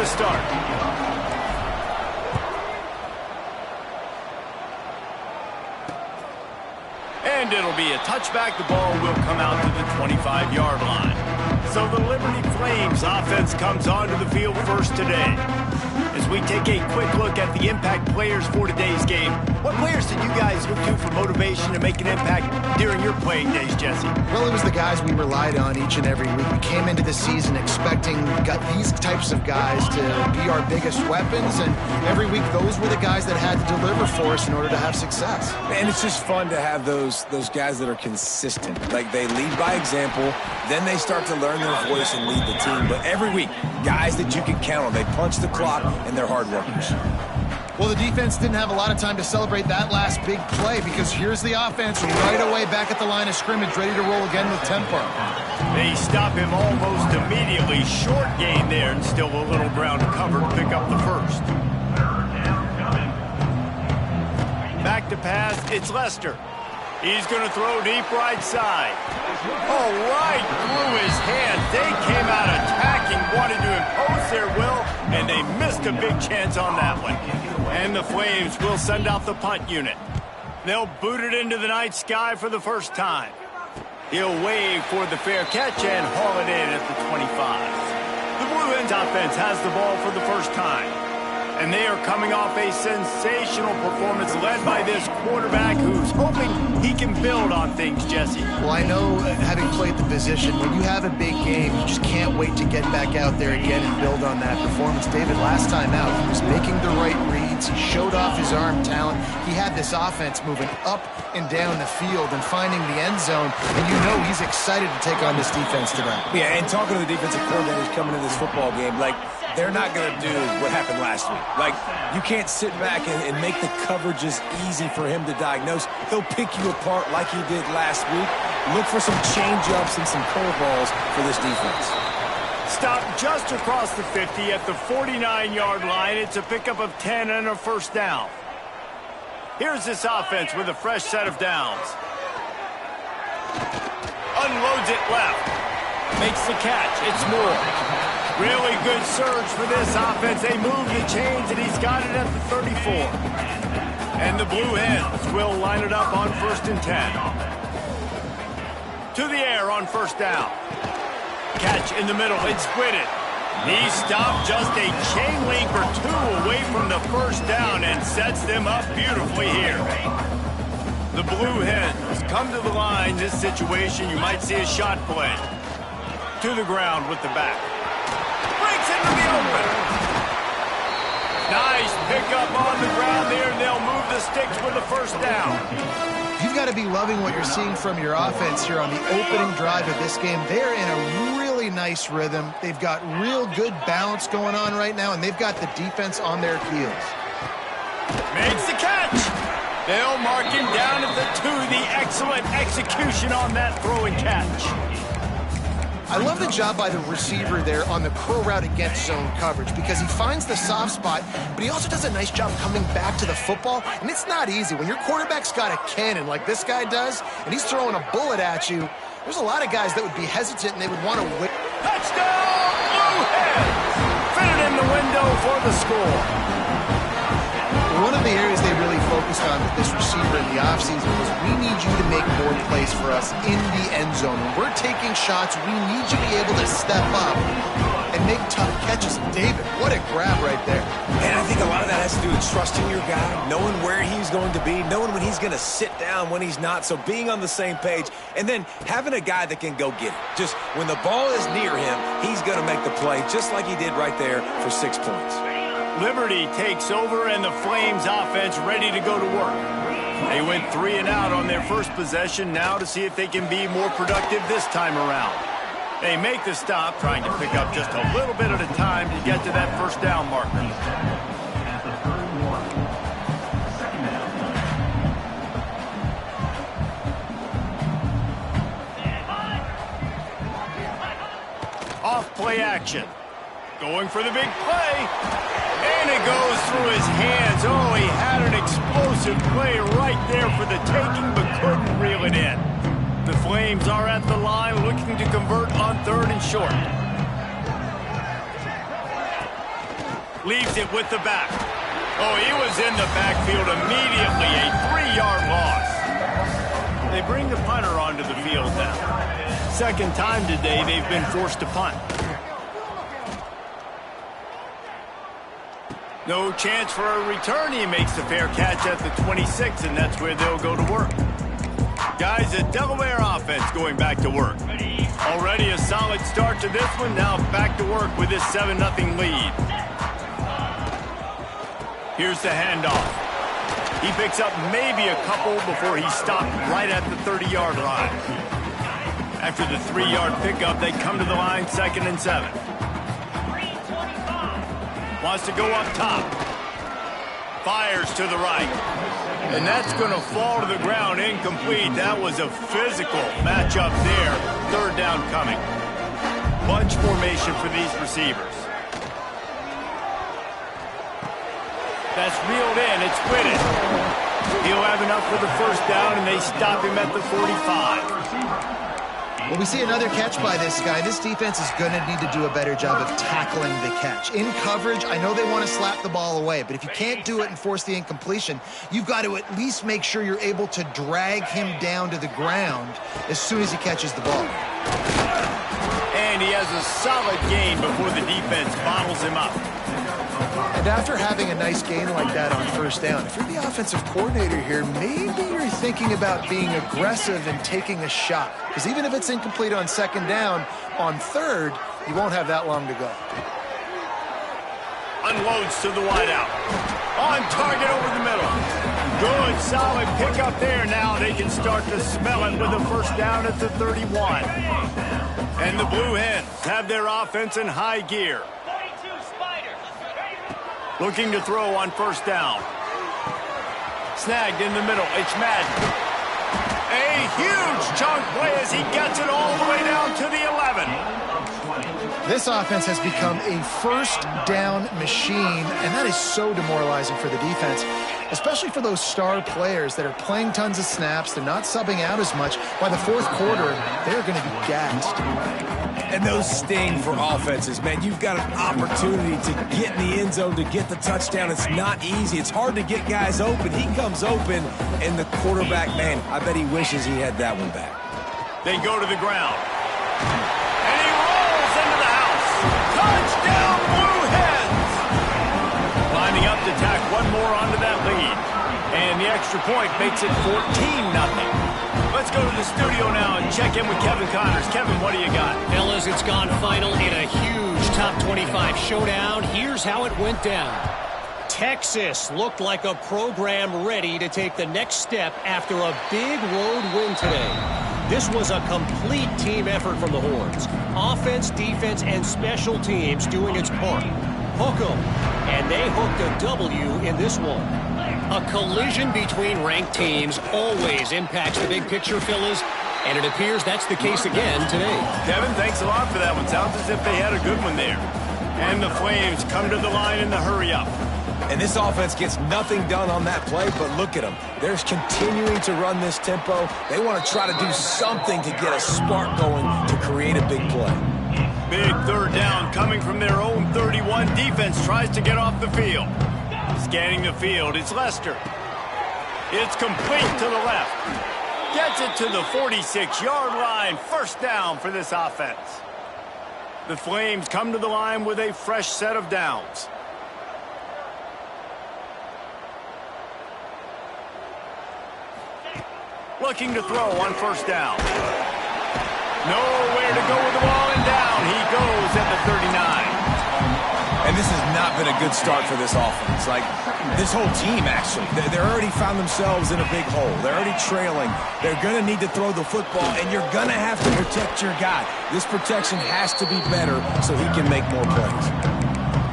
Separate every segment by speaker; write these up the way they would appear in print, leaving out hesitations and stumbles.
Speaker 1: to start. And it'll be a touchback. The ball will come out to the 25-yard line. So the Liberty Flames offense comes onto the field first today. As we take a quick look at the impact players for today's game, what players did you guys look to for motivation to make an impact during your playing days, Jesse?
Speaker 2: Well, it was the guys we relied on each and every week. We came into the season expecting got these types of guys to be our biggest weapons, and every week those were the guys that had to deliver for us in order to have success.
Speaker 3: And it's just fun to have those guys that are consistent. Like, they lead by example, then they start to learn their voice and lead the team. But every week, guys that you can count on. They punch the clock, and they're hard workers.
Speaker 2: Well, the defense didn't have a lot of time to celebrate that last big play, because here's the offense right away back at the line of scrimmage, ready to roll again with tempo.
Speaker 1: They stop him almost immediately. Short gain there, and still a little ground to cover to pick up the first. Back to pass, it's Lester. He's going to throw deep right side. Oh, right through his hands. They came out attacking, wanted to impose their will, and they missed a big chance on that one. And the Flames will send out the punt unit. They'll boot it into the night sky for the first time. He'll wave for the fair catch and haul it in at the 25. The Blue Hens offense has the ball for the first time. And they are coming off a sensational performance led by this quarterback who's hoping he can build on things, Jesse.
Speaker 2: Well, I know, having played the position, when you have a big game, you just can't wait to get back out there again and build on that performance. David, last time out, he was making the right reads. He showed off his arm talent. He had this offense moving up and down the field and finding the end zone. And you know he's excited to take on this defense today.
Speaker 3: Yeah, and talking to the defensive coordinators coming into this football game, like, they're not going to do what happened last week. Like, you can't sit back and make the coverages easy for him to diagnose. He'll pick you apart like he did last week. Look for some change-ups and some curveballs for this defense.
Speaker 1: Stop just across the 50 at the 49-yard line. It's a pickup of 10 and a first down. Here's this offense with a fresh set of downs. Unloads it left. Makes the catch. It's Moore. Really good surge for this offense. They move the chains, and he's got it at the 34. And the Blue Hens will line it up on 1st and 10. To the air on first down. Catch in the middle. It's Whitted. He stopped just a chain link or two away from the first down and sets them up beautifully here. The Blue Hens come to the line. This situation, you might see a shot play. To the ground with the back. Breaks into the open. Nice pickup on the ground there, and they'll move the sticks with the first down.
Speaker 2: You've got to be loving what you're seeing from your offense here on the opening drive of this game. They're in a really nice rhythm. They've got real good balance going on right now, and they've got the defense on their heels.
Speaker 1: Makes the catch. They'll mark him down at the 2. The excellent execution on that throw and catch.
Speaker 2: I love the job by the receiver there on the curl route against zone coverage, because he finds the soft spot, but he also does a nice job coming back to the football, and it's not easy. When your quarterback's got a cannon like this guy does, and he's throwing a bullet at you, there's a lot of guys that would be hesitant and they would want to win.
Speaker 1: Touchdown, Blue Hens! Fitted in the window for the score.
Speaker 2: One of the areas they really focused on with this receiver in the offseason was, we need you to make more plays for us in the end zone. When we're taking shots, we need you to be able to step up and make tough catches. David, what a grab right there.
Speaker 3: And I think a lot of that has to do with trusting your guy, knowing where he's going to be, knowing when he's going to sit down, when he's not, so being on the same page, and then having a guy that can go get it. Just when the ball is near him, he's going to make the play, just like he did right there for 6 points.
Speaker 1: Liberty takes over, and the Flames offense ready to go to work. They went 3 and out on their first possession, now to see if they can be more productive this time around. They make the stop, trying to pick up just a little bit at a time to get to that first down marker. Off play action. Going for the big play. And it goes through his hands. Oh, he had an explosive play right there for the taking, but couldn't reel it in. The Flames are at the line looking to convert on 3rd and short. Leaves it with the back. Oh, he was in the backfield immediately. A 3-yard loss. They bring the punter onto the field now. Second time today they've been forced to punt. No chance for a return. He makes the fair catch at the 26, and that's where they'll go to work. Guys, the Delaware offense going back to work. Already a solid start to this one. Now back to work with this 7-0 lead. Here's the handoff. He picks up maybe a couple before he stopped right at the 30-yard line. After the 3-yard pickup, they come to the line 2nd and 7. Wants to go up top. Fires to the right. And that's going to fall to the ground incomplete. That was a physical matchup there. 3rd down coming. Bunch formation for these receivers. That's reeled in. It's Whitted. He'll have enough for the 1st down, and they stop him at the 45.
Speaker 2: Well, we see another catch by this guy. This defense is going to need to do a better job of tackling the catch. In coverage, I know they want to slap the ball away, but if you can't do it and force the incompletion, you've got to at least make sure you're able to drag him down to the ground as soon as he catches the ball.
Speaker 1: And he has a solid gain before the defense bottles him up.
Speaker 2: And after having a nice gain like that on 1st down, if you're the offensive coordinator here, maybe you're thinking about being aggressive and taking a shot. Because even if it's incomplete on 2nd down, on 3rd, you won't have that long to go.
Speaker 1: Unloads to the wideout. On target over the middle. Good, solid pickup there. Now they can start to smell it with a 1st down at the 31. And the Blue Hens have their offense in high gear. Looking to throw on 1st down. Snagged in the middle. It's Madden. A huge chunk play as he gets it all the way down to the 11.
Speaker 2: This offense has become a 1st down machine, and that is so demoralizing for the defense, especially for those star players that are playing tons of snaps. They're not subbing out as much. By the 4th quarter, they're going to be gassed.
Speaker 3: And those sting for offenses, man. You've got an opportunity to get in the end zone, to get the touchdown. It's not easy. It's hard to get guys open. He comes open, and the quarterback, man, I bet he wishes he had that one back.
Speaker 1: They go to the ground. And he rolls into the house. Touchdown, Blue Hens! Lining up to tack one more onto that lead. And the extra point makes it 14-0. Let's go to the studio now and check in with Kevin Connors. Kevin, what do you got?
Speaker 4: Fellas, it's gone final in a huge top 25 showdown. Here's how it went down. Texas looked like a program ready to take the next step after a big road win today. This was a complete team effort from the Horns. Offense, defense, and special teams doing its part. Hook 'em, and they hooked a W in this one. A collision between ranked teams always impacts the big picture, fellas, and it appears that's the case again today.
Speaker 1: Kevin, thanks a lot for that one. Sounds as if they had a good one there. And the Flames come to the line in the hurry-up.
Speaker 3: And this offense gets nothing done on that play, but look at them. They're continuing to run this tempo. They want to try to do something to get a spark going to create a big play.
Speaker 1: Big 3rd down coming from their own 31. Defense tries to get off the field. Scanning the field, it's Lester. It's complete to the left. Gets it to the 46-yard line. 1st down for this offense. The Flames come to the line with a fresh set of downs. Looking to throw on 1st down. Nowhere to go with the ball, and down he goes at the 39.
Speaker 3: And this has not been a good start for this offense. Like, this whole team, actually. They're already found themselves in a big hole. They're already trailing. They're going to need to throw the football, and you're going to have to protect your guy. This protection has to be better so he can make more plays.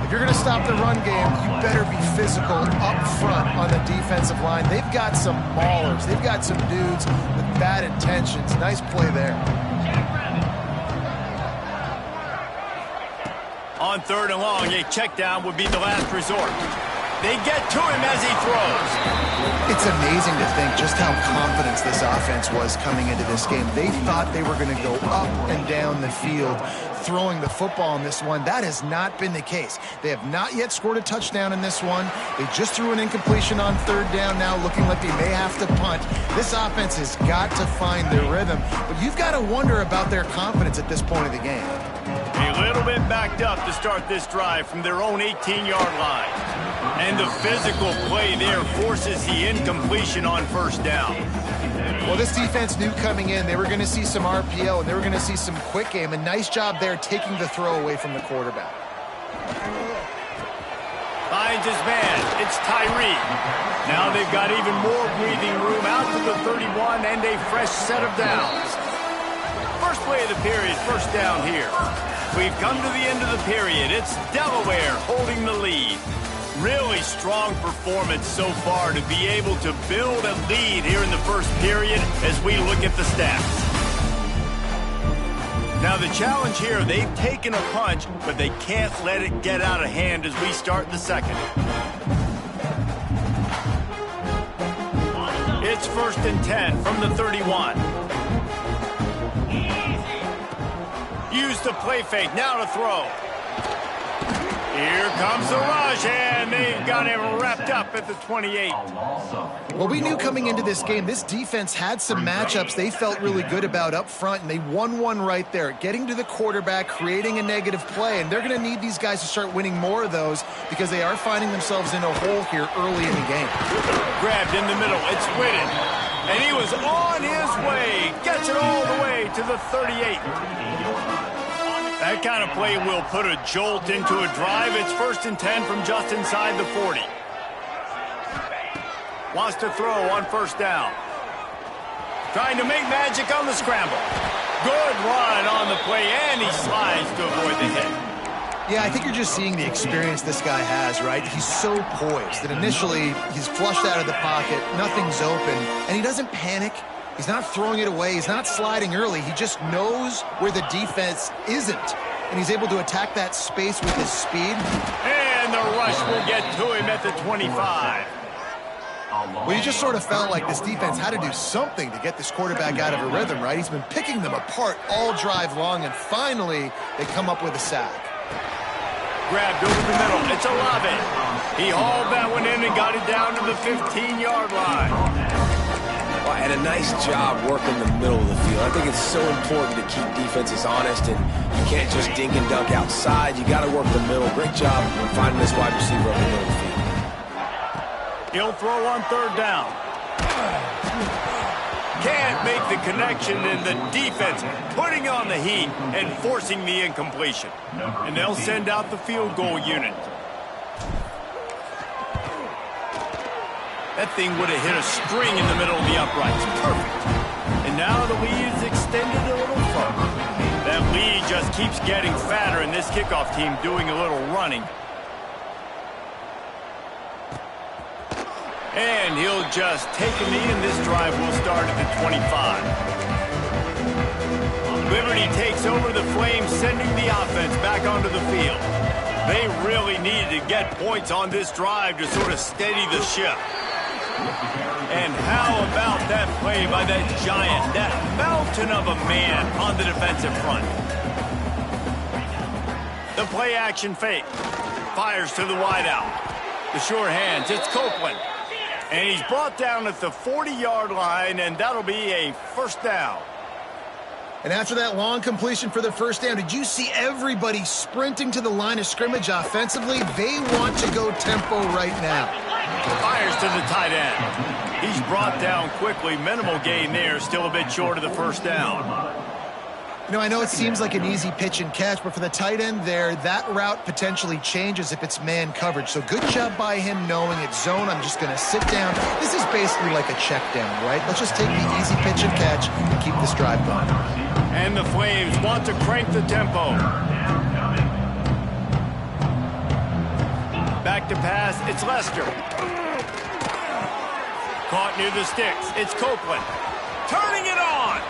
Speaker 2: If you're going to stop the run game, you better be physical up front on the defensive line. They've got some maulers. They've got some dudes with bad intentions. Nice play there.
Speaker 1: On 3rd and long, a check down would be the last resort. They get to him as he throws.
Speaker 2: It's amazing to think just how confident this offense was coming into this game. They thought they were going to go up and down the field throwing the football in this one. That has not been the case. They have not yet scored a touchdown in this one. They just threw an incompletion on third down now, looking like they may have to punt. This offense has got to find their rhythm, but you've got to wonder about their confidence at this point of the game.
Speaker 1: A little bit backed up to start this drive from their own 18-yard line. And the physical play there forces the incompletion on first down.
Speaker 2: Well, this defense knew coming in they were going to see some RPO and they were going to see some quick game. A nice job there taking the throw away from the quarterback.
Speaker 1: Finds his man. It's Tyree. Now they've got even more breathing room out to the 31 and a fresh set of downs. First play of the period, first down here. We've come to the end of the period. It's Delaware holding the lead. Really strong performance so far to be able to build a lead here in the first period as we look at the stats. Now the challenge here, they've taken a punch, but they can't let it get out of hand as we start the second. It's 1st and 10 from the 31. Use the play fake, now to throw. Here comes the rush, and they've got him wrapped up at the 28.
Speaker 2: Well, we knew coming into this game, this defense had some matchups they felt really good about up front, and they won one right there, getting to the quarterback, creating a negative play, and they're going to need these guys to start winning more of those because they are finding themselves in a hole here early in the game.
Speaker 1: Grabbed in the middle, it's Whitted, and he was on his way, gets it all the way to the 38. That kind of play will put a jolt into a drive. It's 1st and 10 from just inside the 40. Wants to throw on first down. Trying to make magic on the scramble. Good run on the play, and he slides to avoid the hit.
Speaker 2: Yeah, I think you're just seeing the experience this guy has, right? He's so poised that initially he's flushed out of the pocket, nothing's open, and he doesn't panic. He's not throwing it away. He's not sliding early. He just knows where the defense isn't, and he's able to attack that space with his speed.
Speaker 1: And the rush will get to him at the 25.
Speaker 2: Well, you just sort of felt like this defense had to do something to get this quarterback out of a rhythm, right? He's been picking them apart all drive long, and finally they come up with a sack.
Speaker 1: Grabbed over the middle. It's Olave. He hauled that one in and got it down to the 15-yard line.
Speaker 3: And a nice job working the middle of the field. I think it's so important to keep defenses honest, and you can't just dink and dunk outside. You got to work the middle. Great job finding this wide receiver on the middle of the field.
Speaker 1: He'll throw on third down. Can't make the connection, and the defense putting on the heat and forcing the incompletion. And they'll send out the field goal unit. That thing would have hit a string in the middle of the uprights. Perfect. And now the lead is extended a little further. That lead just keeps getting fatter, and this kickoff team doing a little running. And he'll just take a knee, and this drive will start at the 25. Liberty takes over the Flames, sending the offense back onto the field. They really needed to get points on this drive to sort of steady the ship. And how about that play by that giant, that mountain of a man on the defensive front? The play action fake. Fires to the wideout. The sure hands, it's Copeland. And he's brought down at the 40-yard line, and that'll be a first down.
Speaker 2: And after that long completion for the first down, did you see everybody sprinting to the line of scrimmage offensively? They want to go tempo right now.
Speaker 1: Fires to the tight end. He's brought down quickly. Minimal gain there. Still a bit short of the first down.
Speaker 2: You know, I know it seems like an easy pitch and catch, but for the tight end there, that route potentially changes if it's man coverage. So good job by him knowing it's zone. I'm just going to sit down. This is basically like a check down, right? Let's just take the easy pitch and catch and keep this drive going.
Speaker 1: And the Flames want to crank the tempo. Back to pass, it's Lester. Caught near the sticks, it's Copeland. Turning it on.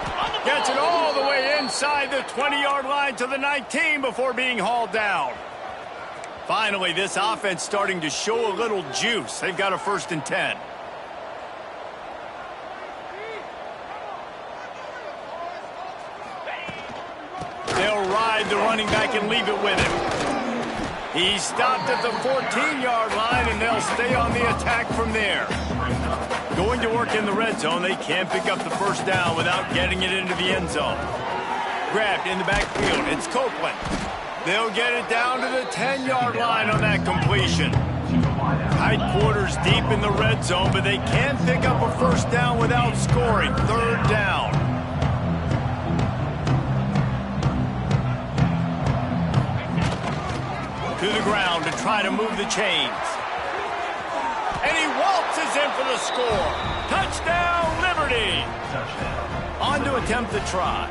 Speaker 1: Gets it all the way inside the 20-yard line to the 19 before being hauled down. Finally, this offense starting to show a little juice. They've got a 1st and 10. find the running back and leave it with him. He's stopped at the 14-yard line, and they'll stay on the attack from there. Going to work in the red zone, they can't pick up the first down without getting it into the end zone. Grabbed in the backfield, it's Copeland. They'll get it down to the 10-yard line on that completion. Tight quarters deep in the red zone, but they can't pick up a first down without scoring. Third down. To the ground to try to move the chains. And he waltzes in for the score. Touchdown, Liberty. On to attempt the try.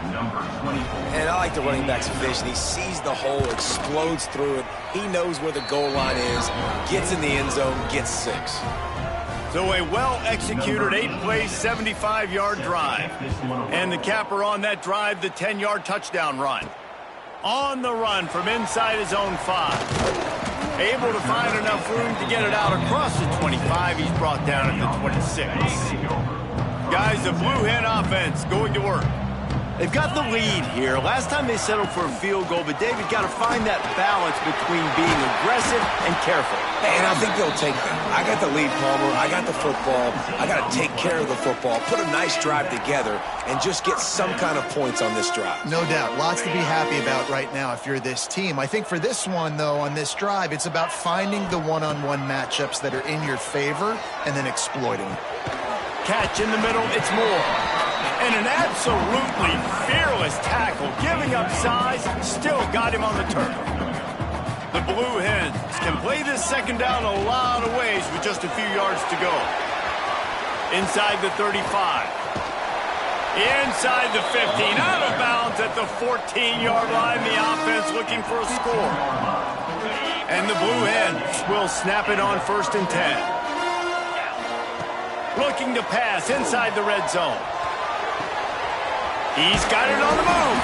Speaker 3: And I like the running back's vision. He sees the hole, explodes through it. He knows where the goal line is, gets in the end zone, gets 6.
Speaker 1: So a well-executed 8-play, 75-yard drive. And the capper on that drive, the 10-yard touchdown run. On the run from inside his own 5. Able to find enough room to get it out across the 25. He's brought down at the 26. Guys, the Blue Hen offense going to work. They've got the lead here. Last time they settled for a field goal, but David got to find that balance between being aggressive and careful.
Speaker 3: And I think they'll take that. I got the lead, Palmer. I got the football. I got to take care of the football, put a nice drive together, and just get some kind of points on this drive.
Speaker 2: No doubt. Lots to be happy about right now if you're this team. I think for this one, though, on this drive, it's about finding the one-on-one matchups that are in your favor and then exploiting it.
Speaker 1: Catch in the middle, it's Moore. And an absolutely fearless tackle, giving up size, still got him on the turf. The Blue Hens can play this second down a lot of ways with just a few yards to go. Inside the 35. Inside the 15, out of bounds at the 14-yard line. The offense looking for a score. And the Blue Hens will snap it on 1st and 10. Looking to pass inside the red zone. He's got it on the move.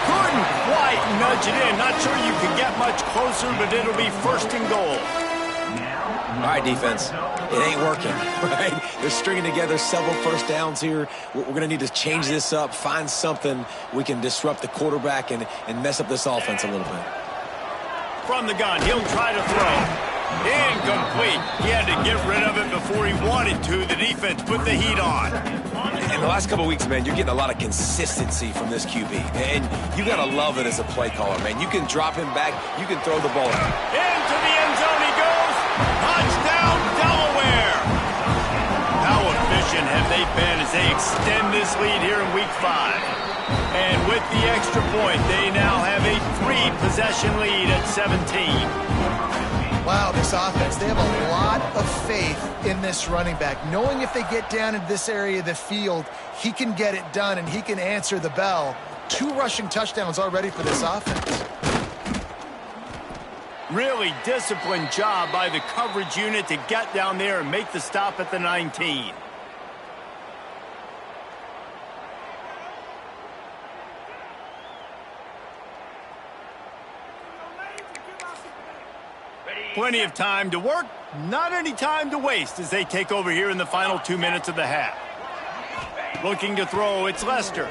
Speaker 1: Couldn't quite nudge it in. Not sure you could get much closer, but it'll be 1st and goal.
Speaker 3: All right, defense. It ain't working, right? They're stringing together several first downs here. We're going to need to change this up, find something we can disrupt the quarterback and mess up this offense a little bit.
Speaker 1: From the gun, he'll try to throw. Incomplete. He had to get rid of it before he wanted to. The defense put the heat on.
Speaker 3: In the last couple of weeks, man, you're getting a lot of consistency from this QB. And you got to love it as a play caller, man. You can drop him back. You can throw the ball out.
Speaker 1: Into the end zone he goes. Touchdown, Delaware. How efficient have they been as they extend this lead here in Week 5? And with the extra point, they now have a 3-possession lead at 17.
Speaker 2: Wow, this offense, they have a lot of faith in this running back. Knowing if they get down into this area of the field, he can get it done and he can answer the bell. 2 rushing touchdowns already for this offense.
Speaker 1: Really disciplined job by the coverage unit to get down there and make the stop at the 19. Plenty of time to work, not any time to waste as they take over here in the final 2 minutes of the half. Looking to throw, it's Lester.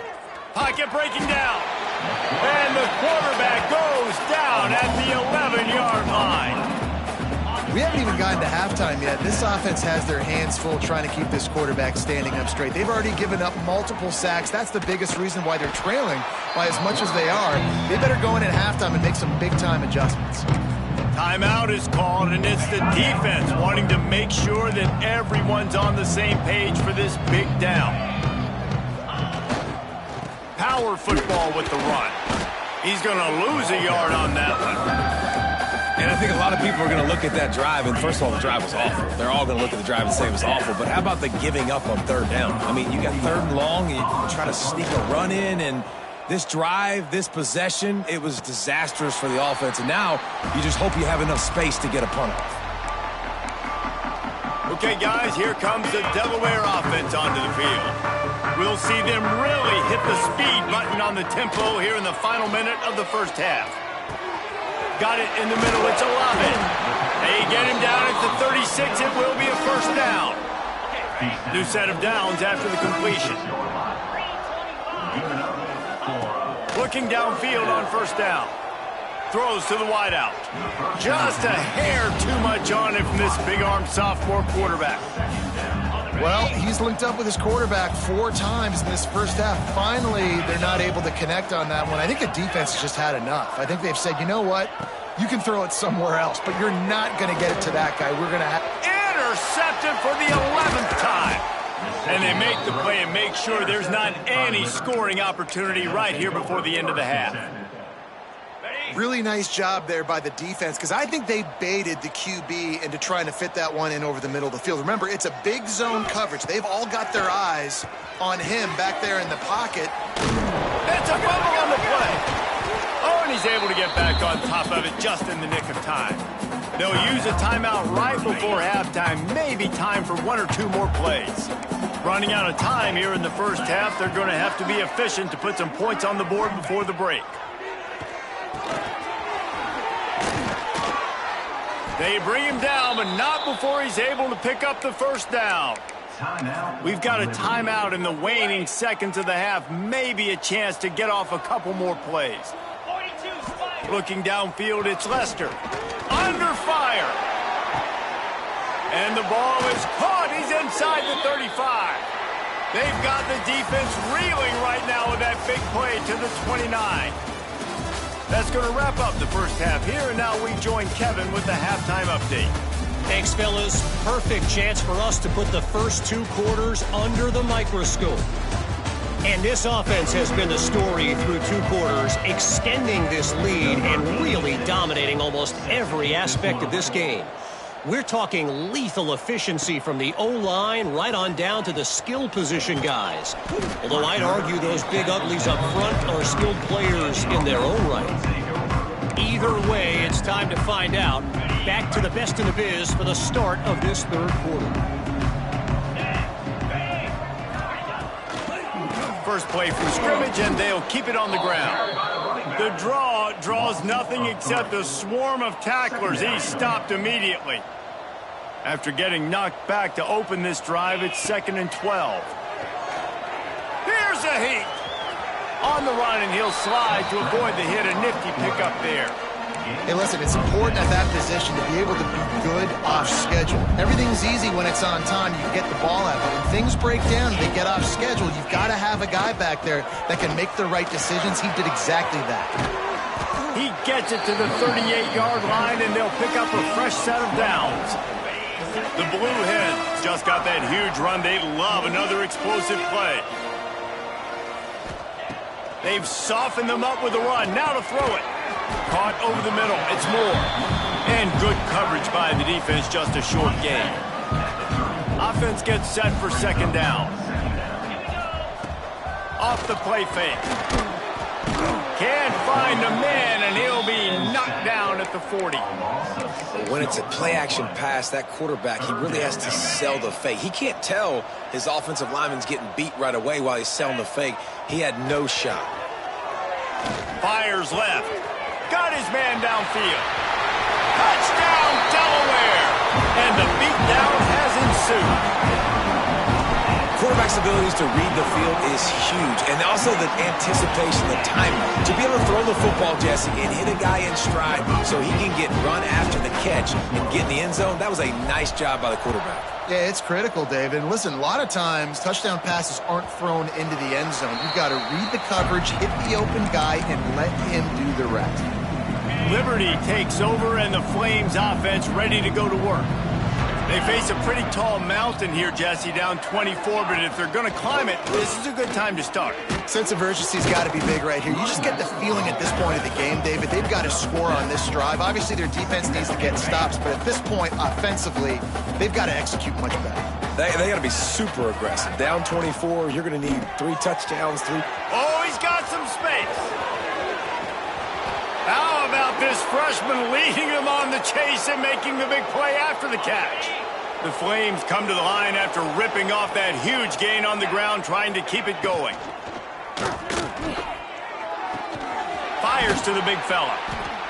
Speaker 1: Pocket breaking down. And the quarterback goes down at the 11-yard line.
Speaker 2: We haven't even gotten to halftime yet. This offense has their hands full trying to keep this quarterback standing up straight. They've already given up multiple sacks. That's the biggest reason why they're trailing by as much as they are. They better go in at halftime and make some big-time adjustments.
Speaker 1: Timeout is called, and it's the defense wanting to make sure that everyone's on the same page for this big down. Power football with the run. He's going to lose a yard on that one.
Speaker 3: And I think a lot of people are going to look at that drive, and first of all, the drive was awful. They're all going to look at the drive and say it was awful, but how about the giving up on 3rd down? I mean, you got 3rd and long, you try to sneak a run in, and this drive, this possession, it was disastrous for the offense. And now you just hope you have enough space to get a punt off.
Speaker 1: Okay, guys, here comes the Delaware offense onto the field. We'll see them really hit the speed button on the tempo here in the final minute of the first half. Got it in the middle, it's Olave. They get him down at the 36, it will be a first down. New set of downs after the completion. Looking downfield on first down. Throws to the wideout. Just a hair too much on it from this big-armed sophomore quarterback.
Speaker 2: Well, he's linked up with his quarterback 4 times in this first half. Finally, they're not able to connect on that one. I think the defense has just had enough. I think they've said, you know what? You can throw it somewhere else, but you're not going to get it to that guy. We're going to have...
Speaker 1: Intercepted for the 11th time. And they make the play and make sure there's not any scoring opportunity right here before the end of the half.
Speaker 2: Really nice job there by the defense, because I think they baited the QB into trying to fit that one in over the middle of the field. Remember, it's a big zone coverage. They've all got their eyes on him back there in the pocket.
Speaker 1: It's a fumble on the play. Oh, and he's able to get back on top of it just in the nick of time. They'll use a timeout right before halftime, maybe time for 1 or 2 more plays. Running out of time here in the first half, they're going to have to be efficient to put some points on the board before the break. They bring him down, but not before he's able to pick up the first down. We've got a timeout in the waning seconds of the half. Maybe a chance to get off a couple more plays. Looking downfield, it's Lester. Under fire. And the ball is caught. He's inside the 35. They've got the defense reeling right now with that big play to the 29. That's going to wrap up the first half here, and now we join Kevin with the halftime update.
Speaker 4: Thanks, fellas. Perfect chance for us to put the first 2 quarters under the microscope. And this offense has been the story through 2 quarters, extending this lead and really dominating almost every aspect of this game. We're talking lethal efficiency from the O-line right on down to the skill position guys. Although I'd argue those big uglies up front are skilled players in their own right. Either way, it's time to find out. Back to the best in the biz for the start of this 3rd quarter.
Speaker 1: First play from scrimmage, and they'll keep it on the ground. The draw draws nothing except a swarm of tacklers. He's stopped immediately. After getting knocked back to open this drive, it's 2nd and 12. Here's a heat. On the run, and he'll slide to avoid the hit. A nifty pickup there.
Speaker 2: Hey, listen, it's important at that position to be able to be good off schedule. Everything's easy when it's on time. You get the ball out. But when things break down and they get off schedule, you've got to have a guy back there that can make the right decisions. He did exactly that.
Speaker 1: He gets it to the 38-yard line, and they'll pick up a fresh set of downs. The Blue Hens just got that huge run. They love another explosive play. They've softened them up with a run. Now to throw it. Caught over the middle. It's Moore. And good coverage by the defense, just a short gain. Offense gets set for 2nd down. Off the play fake. Can't find a man, and he'll be knocked down at the 40.
Speaker 3: When it's a play-action pass, that quarterback, he really has to sell the fake. He can't tell his offensive lineman's getting beat right away while he's selling the fake. He had no shot.
Speaker 1: Fires left. Got his man downfield. Touchdown, Delaware! And the beatdown has ensued.
Speaker 3: Quarterback's abilities to read the field is huge. And also the anticipation, the timing. To be able to throw the football, Jesse, and hit a guy in stride so he can get run after the catch and get in the end zone, that was a nice job by the quarterback.
Speaker 2: Yeah, it's critical, David. And listen, a lot of times touchdown passes aren't thrown into the end zone. You've got to read the coverage, hit the open guy, and let him do the rest.
Speaker 1: Liberty takes over, and the Flames offense ready to go to work. They face a pretty tall mountain here, Jesse, down 24, but if they're going to climb it, this is a good time to start.
Speaker 2: Sense of urgency's got to be big right here. You just get the feeling at this point of the game, David, they've got to score on this drive. Obviously, their defense needs to get stops, but at this point, offensively, they've got to execute much better.
Speaker 3: They got to be super aggressive. Down 24, you're going to need 3 touchdowns, 3.
Speaker 1: Oh, he's got some space. How about this freshman leading them on the chase and making the big play after the catch? The Flames come to the line after ripping off that huge gain on the ground, trying to keep it going. Fires to the big fella.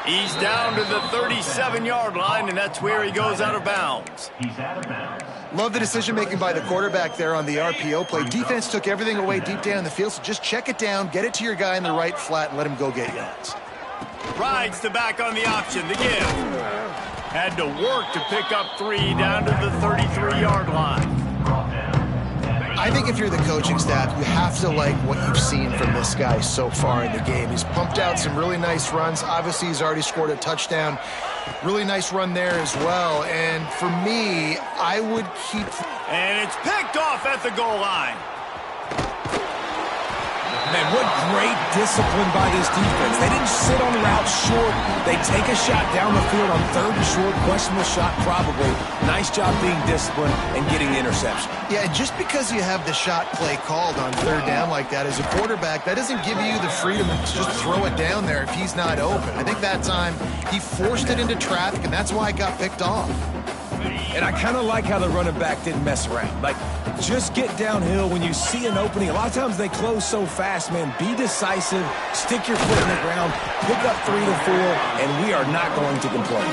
Speaker 1: He's down to the 37-yard line, and that's where he goes out of bounds.
Speaker 5: He's out of bounds.
Speaker 2: Love the decision-making by the quarterback there on the RPO play. Defense took everything away deep down the field, so just check it down, get it to your guy in the right flat, and let him go get yards.
Speaker 1: Rides the back on the option, the give. Had to work to pick up 3 down to the 33-yard line.
Speaker 2: I think if you're the coaching staff, you have to like what you've seen from this guy so far in the game. He's pumped out some really nice runs. Obviously, he's already scored a touchdown. Really nice run there as well. And for me, I would keep...
Speaker 1: And it's picked off at the goal line.
Speaker 3: Man, what great discipline by this defense. They didn't sit on route short. They take a shot down the field on 3rd and short. Questionable shot, probably. Nice job being disciplined and getting the interception.
Speaker 2: Yeah, just because you have the shot play called on 3rd down like that as a quarterback, that doesn't give you the freedom to just throw it down there if he's not open. I think that time he forced it into traffic, and that's why it got picked off.
Speaker 3: And I kind of like how the running back didn't mess around. Like, just get downhill when you see an opening. A lot of times they close so fast, man. Be decisive, stick your foot in the ground, pick up 3 to 4, and we are not going to complain.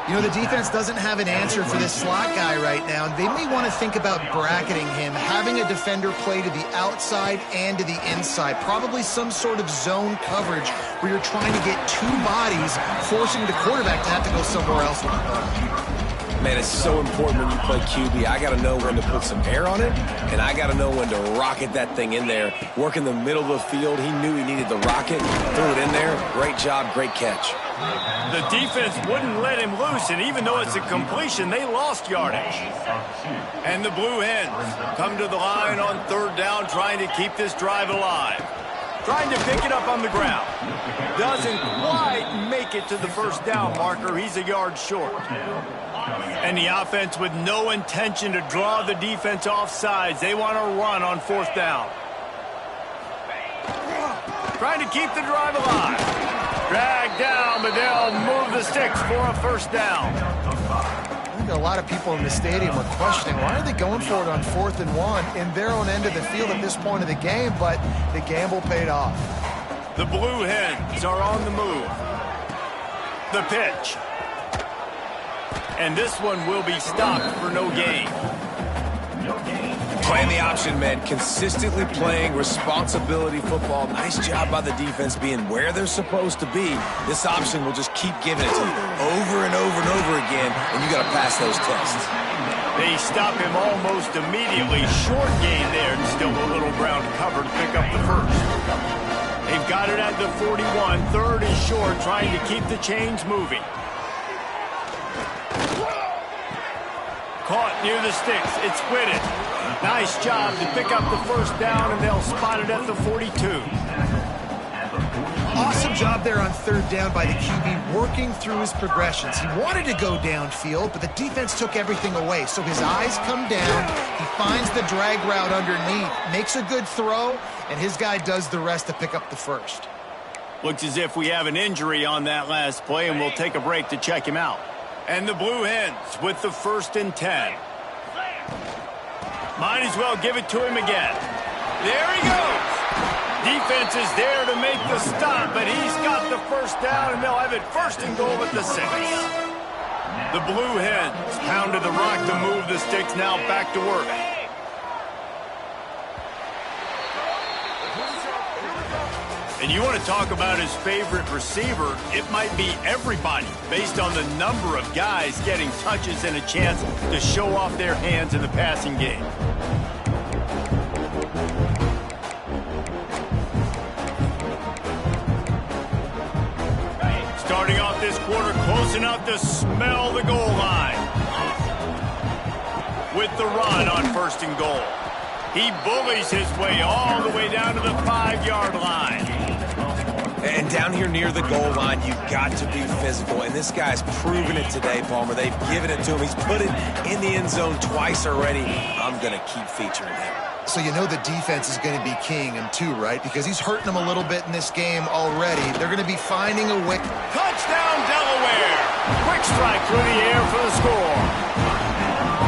Speaker 2: You know, the defense doesn't have an answer for this slot guy right now. They may want to think about bracketing him, having a defender play to the outside and to the inside. Probably some sort of zone coverage where you're trying to get 2 bodies, forcing the quarterback to have to go somewhere else with the ball.
Speaker 3: Man, it's so important when you play QB. I got to know when to put some air on it, and I got to know when to rocket that thing in there. Work in the middle of the field. He knew he needed the rocket, threw it in there. Great job, great catch.
Speaker 1: The defense wouldn't let him loose, and even though it's a completion, they lost yardage. And the Blue Hens come to the line on 3rd down, trying to keep this drive alive. Trying to pick it up on the ground. Doesn't quite make it to the 1st down marker. He's a yard short. And the offense with no intention to draw the defense off sides. They want to run on 4th down. Trying to keep the drive alive. Dragged down, but they'll move the sticks for a 1st down.
Speaker 2: I think a lot of people in the stadium are questioning, why are they going for it on 4th and 1 in their own end of the field at this point of the game, but the gamble paid off.
Speaker 1: The Blue Hens are on the move. The pitch. And this one will be stopped for no gain.
Speaker 3: Playing the option, man. Consistently playing responsibility football. Nice job by the defense being where they're supposed to be. This option will just keep giving it to you over and over and over again, and you got to pass those tests.
Speaker 1: They stop him almost immediately. Short gain there, and still a little ground cover to pick up the 1st. They've got it at the 41. 3rd is short, trying to keep the chains moving. Caught near the sticks. It's split it. Nice job to pick up the 1st down, and they'll spot it at the 42.
Speaker 2: Awesome job there on 3rd down by the QB, working through his progressions. He wanted to go downfield, but the defense took everything away. So his eyes come down. He finds the drag route underneath, makes a good throw, and his guy does the rest to pick up the 1st.
Speaker 1: Looks as if we have an injury on that last play, and we'll take a break to check him out. And the Blue Hens with the 1st and 10. Might as well give it to him again. There he goes. Defense is there to make the stop, but he's got the 1st down, and they'll have it 1st and goal at the 6. The Blue Hens pounded the rock to move the sticks, now back to work. And you want to talk about his favorite receiver, it might be everybody based on the number of guys getting touches and a chance to show off their hands in the passing game. Starting off this quarter close enough to smell the goal line. With the run on 1st and goal. He bullies his way all the way down to the 5-yard line.
Speaker 3: And down here near the goal line, you've got to be physical. And this guy's proven it today, Palmer. They've given it to him. He's put it in the end zone twice already. I'm going to keep featuring him.
Speaker 2: So you know the defense is going to be keying him too, right? Because he's hurting them a little bit in this game already. They're going to be finding a wick.
Speaker 1: Touchdown, Delaware! Quick strike through the air for the score.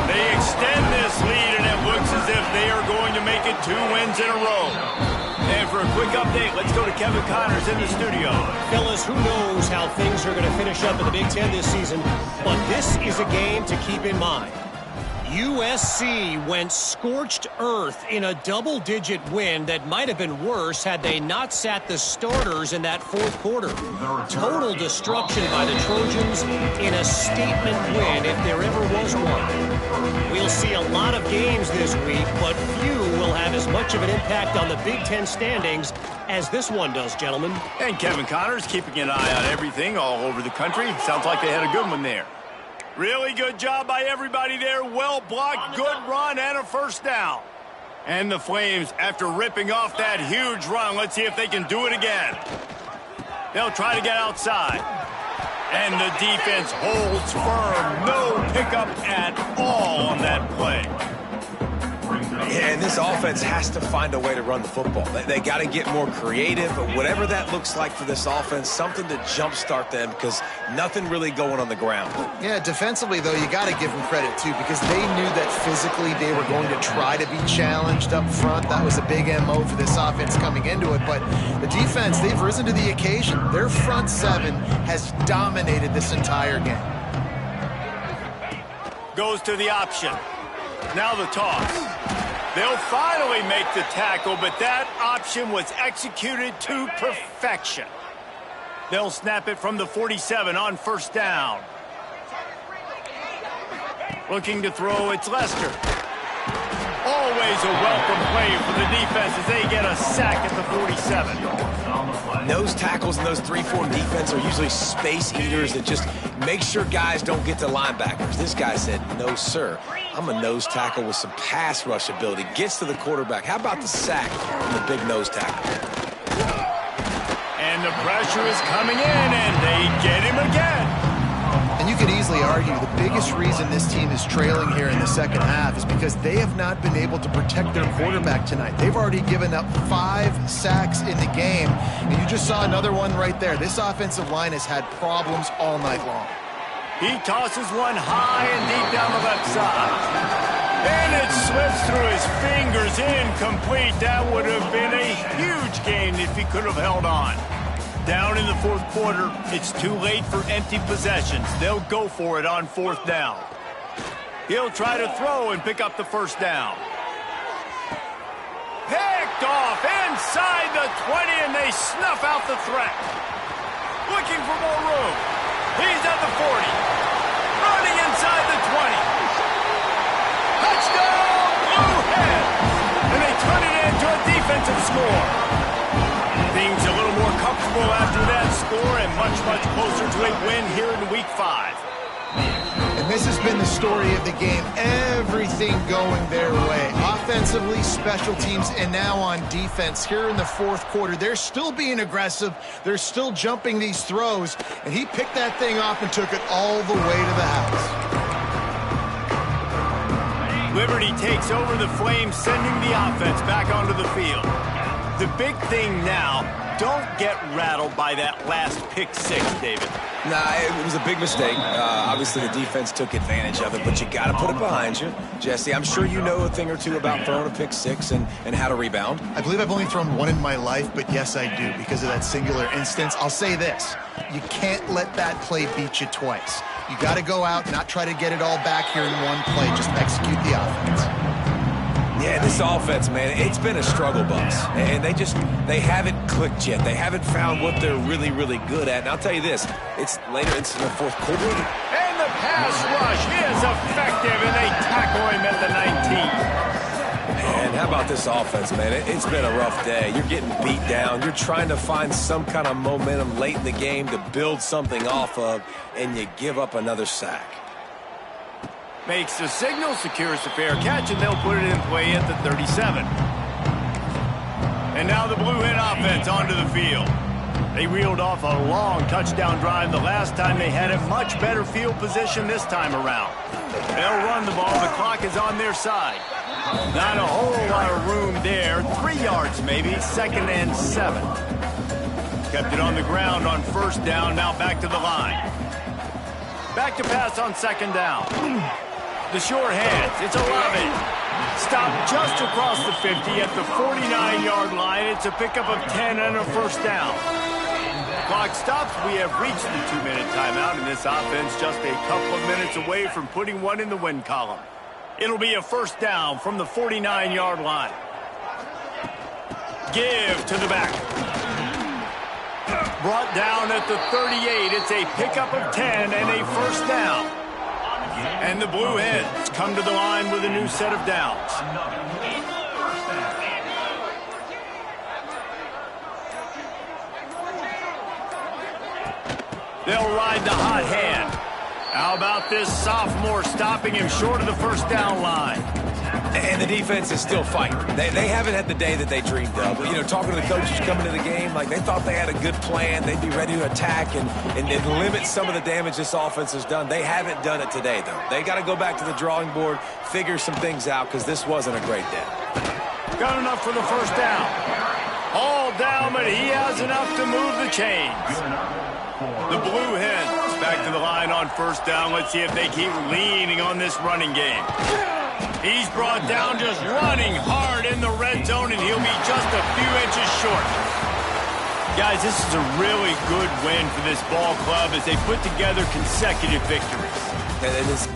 Speaker 1: They extend this lead, and it looks as if they are going to make it 2 wins in a row. And for a quick update, let's go to Kevin Connors in the studio.
Speaker 4: Fellas, who knows how things are going to finish up in the Big Ten this season, but this is a game to keep in mind. USC went scorched earth in a double-digit win that might have been worse had they not sat the starters in that fourth quarter. Total destruction by the Trojans in a statement win if there ever was one. We'll see a lot of games this week, but few will have as much of an impact on the Big Ten standings as this one does, gentlemen.
Speaker 1: And Kevin Connors keeping an eye on everything all over the country. Sounds like they had a good one there. Really good job by everybody there. Well blocked, good run, and a first down. And the Flames, after ripping off that huge run, let's see if they can do it again. They'll try to get outside. And the defense holds firm. No pickup at all on that play.
Speaker 3: Yeah, and this offense has to find a way to run the football. They got to get more creative, but whatever that looks like for this offense, something to jumpstart them because nothing really going on the ground.
Speaker 2: Yeah, defensively, though, you got to give them credit, too, because they knew that physically they were going to try to be challenged up front. That was a big MO for this offense coming into it, but the defense, they've risen to the occasion. Their front seven has dominated this entire game.
Speaker 1: Goes to the option. Now the toss. They'll finally make the tackle, but that option was executed to perfection. They'll snap it from the 47 on first down. Looking to throw, it's Lester. Always a welcome play for the defense as they get a sack at the 47.
Speaker 3: Nose tackles in those 3-4 defense are usually space eaters that just make sure guys don't get to linebackers. This guy said, no, sir. I'm a nose tackle with some pass rush ability. Gets to the quarterback. How about the sack from the big nose tackle?
Speaker 1: And the pressure is coming in, and they get him again.
Speaker 2: And you could easily argue the biggest reason this team is trailing here in the second half is because they have not been able to protect their quarterback tonight. They've already given up 5 sacks in the game, and you just saw another one right there. This offensive line has had problems all night long.
Speaker 1: He tosses one high and deep down the left side. And it slips through his fingers, incomplete. That would have been a huge gain if he could have held on. Down in the fourth quarter, it's too late for empty possessions. They'll go for it on fourth down. He'll try to throw and pick up the first down. Picked off inside the 20, and they snuff out the threat. Looking for more room. He's at the 40. Running inside the 20. Touchdown, Blue Hens! And they turn it into a defensive score. Things a little more comfortable after that score and much, much closer to a win here in Week 5.
Speaker 2: And this has been the story of the game. Everything going their way. Offensively, special teams, and now on defense here in the fourth quarter. They're still being aggressive. They're still jumping these throws. And he picked that thing off and took it all the way to the house.
Speaker 1: Liberty takes over the Flames, sending the offense back onto the field. The big thing now, don't get rattled by that last pick six, David.
Speaker 3: Nah, it was a big mistake. Obviously, the defense took advantage of it, but you got to put it behind you. Jesse, I'm sure you know a thing or two about throwing a pick six and how to rebound.
Speaker 2: I believe I've only thrown one in my life, but yes, I do because of that singular instance. I'll say this. You can't let that play beat you twice. You got to go out, not try to get it all back here in one play. Just execute the offense.
Speaker 3: Yeah, this offense, man, it's been a struggle bus. And they haven't clicked yet. They haven't found what they're really, really good at. And I'll tell you this, it's later into the fourth quarter.
Speaker 1: And the pass rush is effective, and they tackle him at the 19.
Speaker 3: And how about this offense, man? It's been a rough day. You're getting beat down. You're trying to find some kind of momentum late in the game to build something off of, and you give up another sack.
Speaker 1: Makes the signal, secures the fair catch, and they'll put it in play at the 37. And now the Blue Hen offense onto the field. They reeled off a long touchdown drive the last time. They had a much better field position this time around. They'll run the ball. The clock is on their side. Not a whole lot of room there. 3 yards maybe, 2nd and 7. Kept it on the ground on first down. Now back to the line. Back to pass on 2nd down. The short hands, it's Olave. Stopped just across the 50 at the 49-yard line. It's a pickup of 10 and a first down. Clock stops. We have reached the 2-minute timeout, and this offense just a couple of minutes away from putting one in the win column. It'll be a first down from the 49-yard line. Give to the back. Brought down at the 38. It's a pickup of 10 and a first down. And the Blue Hens come to the line with a new set of downs. They'll ride the hot hand. How about this sophomore stopping him short of the first down line?
Speaker 3: And the defense is still fighting. They haven't had the day that they dreamed of. You know, talking to the coaches coming to the game, like they thought they had a good plan. They'd be ready to attack and limit some of the damage this offense has done. They haven't done it today, though. They got to go back to the drawing board, figure some things out, because this wasn't a great day.
Speaker 1: Got enough for the first down. All down, but he has enough to move the chains. The Blue Hens back to the line on first down. Let's see if they keep leaning on this running game. He's brought down just running hard in the red zone, and he'll be just a few inches short. Guys, this is a really good win for this ball club as they put together consecutive victories.
Speaker 3: And it is